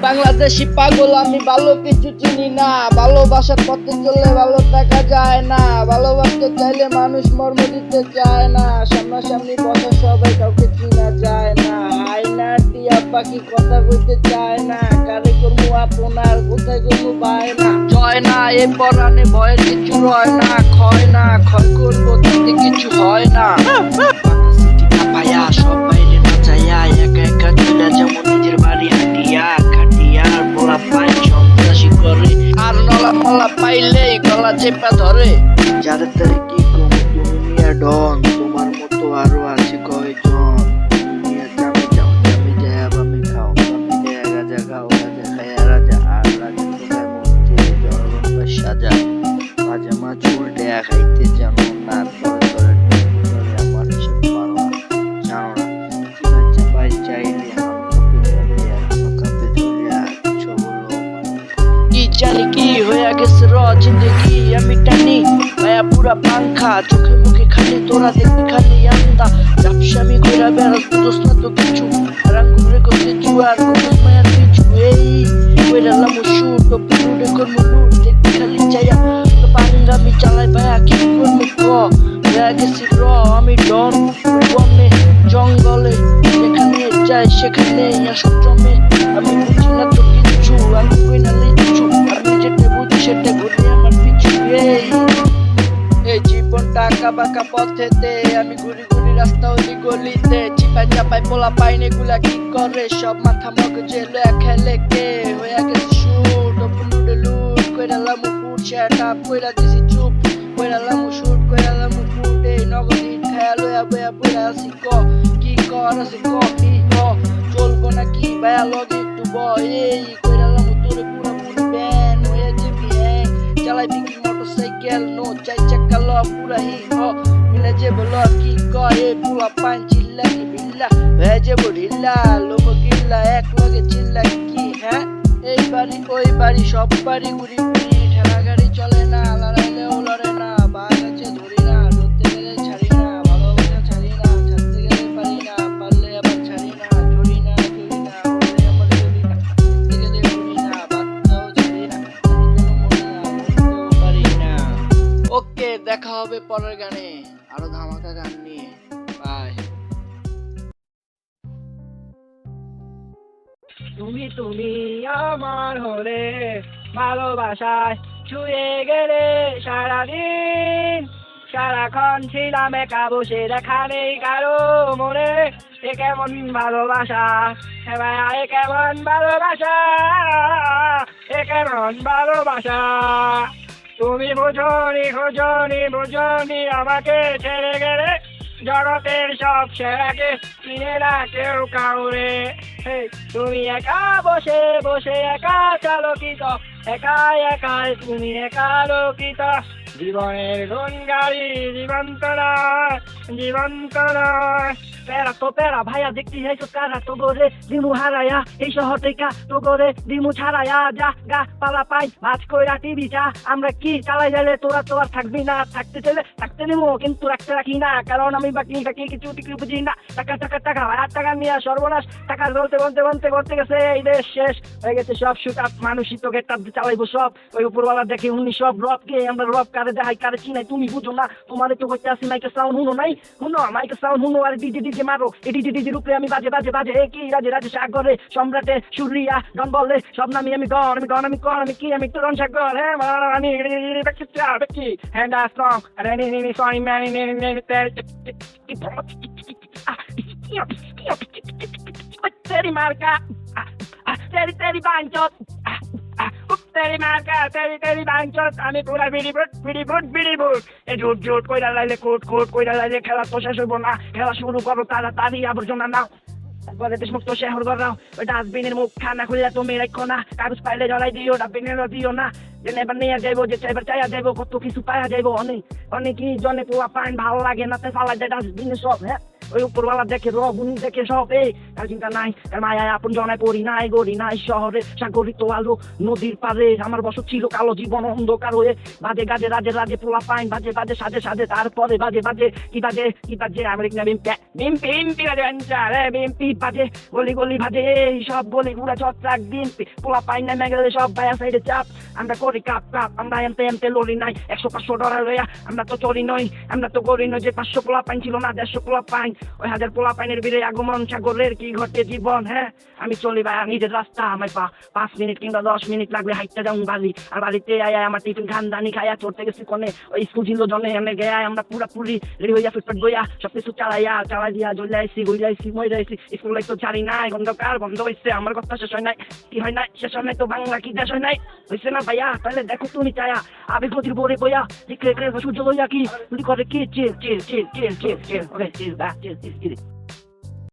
বাংলাদেশি পাগল, আমি ভালো কিছু চিনি না। ভালোবাসার পথে চললে ভালো থাকা যায় না। ভালোবাসতে চাইলে মানুষ মর্ম দিতে চায় না। সামনাসামনি বসা সবাই কাউকে চিনা যায় না। আয়না টিয়া পাখি কথা কইতে চায় না। কারে করবো আপনার কোথায় করবো পায় না। জয় না এ পরাণে ভয়ের কিছু রয় না। ক্ষয় করবো তাতে কিছু হয় না। পায়া সব বাইরে না যাইয়া একা একা চলে যেমন নিজের বাড়ি হাঁটিয়া খাটিয়ার বলা পাই সন্ত্রাসী করে। আর নলা মলা পাইলেই গলা চেপা ধরে। যাদের তারে কি কম তুমি মিয়া ডন, তোমার মতো আরো আছে কয়জন। মিয়া জামি যাও জামি যায় বামি খাও বামি যায় গাজা খাও গাজা খায়া রাজা। আর রাজা তোমার মধ্যে জনগণ সাজা। মাঝে মাঝে উল্টে খাইতে জানো না। ধরে ধরে ধরে আমার হিসেব পারো না, জানো না। চিপা চাপাই চাইলে কি জানি কি হয়ে গেছে র জিন্দগি। আমি টানি ভাইয়া পুরা পাংখা, চোখে মুখে খালি তোরা দেখবি খালি আন্দা। ব্যবসামি কইরা বেড়াস বুঝোস না তো কিছু। রাঙ্গুরে করতে জুয়ার করোস মায়ার পিছু। এই কইরা লামু শুট টপলুডে করমু লুট দেখবি খালি চাইয়া পাঙ্গামি চালাই ভাইয়া কি করমু ক। হয়ে গেছি র আমি ডন বনে জঙ্গলে, যেখানে যাই সেখানে আসো জমে। আমি বুঝি না তো কিচ্ছু, আমি কই না লিচ্ছু। আমি যেটা বুঝি সেটা ঘুরে আমার পিছু। এই জীবনটা আঁকা বাঁকা পথেতে, আমি ঘুরি ঘুরি রাস্তা ওই গলিতে। চিপাই চাপাই পোলা পাইনে গুলা কি করে সব মাথা মগজে লয়া খেলে কে। হয়ে গেছে শুট লুডে লুট কইরা লামু ফুট শ্যাট আপ কইরা দিছি চুপ। কইরা লামু শুট কইরা লামু ফুট। এই নগদ ইট খায়া লয়া বয়া বয়া আসি ক কি কর আছে ক কি ক। চলবো নাকি ভাইয়া লগে একটু বয়। এই কইরা লামু তোরে পুরা পুরি ব্যান হয়ে যাবি হ্যাং। চালাই বিকি মোটরসাইকেল নো চাই চাকা ল পুরা হি হ মিলে যে বলো কি কয়। এই পুলা পান চিল্লা কি বিল্লা হয়ে যে ঢিল্লা লোম কিল্লা এক লগে চিল্লা কি হ্যাঁ। এই বাড়ি ওই বাড়ি সব বাড়ি ঘুরি ফিরি। ঠেলা গাড়ি চলে না, লড়াইলে ও লড়ে না। বাঘ আছে ধরি না, ধরতে গেলে ছাড়ি না। ভালোবাসা ছাড়ি না, ছাড়তে গেলে পারি না। পারলে আবার ছাড়ি না, চড়ি না চড়ি না। হলে আমার চলি না, দেখতে গেলে উড়ি না। বাচ্চাও ছাড়ি না, মরতেও পারি না। ওকে, দেখা হবে পরের গানে আরো ধামাকা গান নিয়ে। বাই। তুমি তুমি আমার হলে ভালোবাসায় ছুঁয়ে গেলে সারাদিন। সারাক্ষণ ছিলাম একা বসে, দেখা নেই কারো মনে। এ কেমন ভালোবাসা হে ভাইয়া, এ কেমন ভালোবাসা, এ কেমন ভালোবাসা। তুমি বুঝনি খুঁজনি বুঝনি আমাকে ছেড়ে গেলে। জগতের সব সেরাকে চিনে না কেউ কাউরে। তুমি একা বসে বসে একা চালকিত, একা একাই তুমি একা লোকিত। জীবনের কোন গাড়ি জীবন্ত নয়, জীবন্ত নয়। প্যারা তো প্যারা ভাইয়া দেখতে যাইছো কারা তো গোরে দিমু হারায়া। এই শহর থেকে তো গোরে দিমু ছাড়ায়া। যা গা পালা পাই ভাজ কইরা টিভি চা। আমরা কি চালাই যাইলে তোরা তো আর থাকবি না। থাকতে চাইলে থাকতে নিমো কিন্তু রাখতে রাখি না, কারণ আমি বাকি টাকি কিছু টিকি বুঝি না। টাকা টাকা টাকা আর টাকা নিয়ে সর্বনাশ। টাকা বলতে বলতে বলতে করতে গেছে এই দেশ শেষ হয়ে গেছে সব। শুট আপ মানুষই তো গেট চালাইবো সব। ওই উপরওয়ালা দেখে উনি সব রবকে আমরা রব কারে দেখাই কারে চিনাই। তুমি বুঝো না, তোমার তো হইতে আসি মাইকে সাউন্ড হুনো নাই। হুনো মাইকে সাউন্ড হুনো আর ডিজে ডিজে মারো। এটি ডিজির উপরে আমি বাজে বাজে বাজে। কি রাজে রাজে সাগরে সম্রাটে সুরিয়া ডন বলে সব নামি আমি গন আমি গন আমি কন আমি কি আমি তরুণ সাগর। হ্যাঁ আমি কি হ্যান্ড আ স্ট্রং আর এনি সরি ম্যান তেরি মার্কা তেরি তেরি বাঞ্চত তেরি মার্কা তেরি তেরি বাঞ্চত। আমি পুরা বিড়িবুট বিড়িবুট বিড়িবুট। এ ঝুট ঝুট কইরা লাইলে কোট কোট কইরা লাইলে খেলা তো শেষ হইব না। খেলা শুরু করো তাড়াতাড়ি আবর্জনা নাও। একবারে দেশমুক্ত শহর করাও। ওই ডাস্টবিনের মুখ খানা খুলে তুমি রাখো না। কাগজ পাইলে জ্বলাই দিও, ডাস্টবিনের দিও না। যে এবার নিয়ে যাইবো, যে এবার চাইয়া যাইবো, কত কিছু পাইয়া যাইবো। অনেক অনেক কি জনে পোয়া পান ভালো লাগে না, ফালাই দেয় ডাস্টবিনে সব। হ্যাঁ ওই উপরওয়ালা দেখে রগুন দেখে সব এই আর চিন্তা নাই আর মায়ায় আপন জনায় পড়ি নাই গড়ি নাই শহরে সাগরিত আলো নদীর পারে আমার বছর ছিল কালো জীবন অন্ধকার হয়ে বাজে গাজে রাজে রাজে পোলা পাইন বাজে বাজে সাজে সাজে তারপরে বাজে বাজে কি বাজে আমেরিকা বিম্পি বাজে রে বিম্পি বাজে গলি গলি বাজে এই সব গলি ঘুরা চট্রাক বিম্পি পোলা পাইন না মেঘালে সব ভাইয়া সাইডে চাপ আমরা করি কাপ কাপ আমরা এমতে লরি নাই 100-500 লইয়া আমরা তো চলি নই আমরা তো গড়ি নই যে 500 পোলা পাইন ছিল না 150 পোলা পাইন ওই 1000 পোলা পাইনের বীরে আগমন সাগরের কি ঘটে জীবন হ্যাঁ আমি চলি ভাই নিজের রাস্তা আমার 5 মিনিট কিংবা 10 মিনিট লাগবে হাইটটা যাও বাড়ি আর বাড়িতে আয়া আমার টিফিন খানদানি খাইয়া চড়তে গেছি কোনে ওই স্কুল ছিল জনে এনে গেয়া আমরা পুরি রেডি হইয়া ফিটফাট বইয়া সব কিছু চালাই দিয়া জ্বলে আইসি গইয়া আইসি মই যাইছি স্কুল লাইফ তো ছাড়ি নাই গন্ধকার বন্ধ হইছে আমার কথা শেষ হয় নাই কি হয় নাই শেষ হয় নাই তো বাংলা কি দেশ হয় নাই হইছে না ভাইয়া তাহলে দেখো তুমি চায়া আবেগ গতির বরে বইয়া দেখলে সূর্য লইয়া কি তুমি করে কি চিল ওকে চিল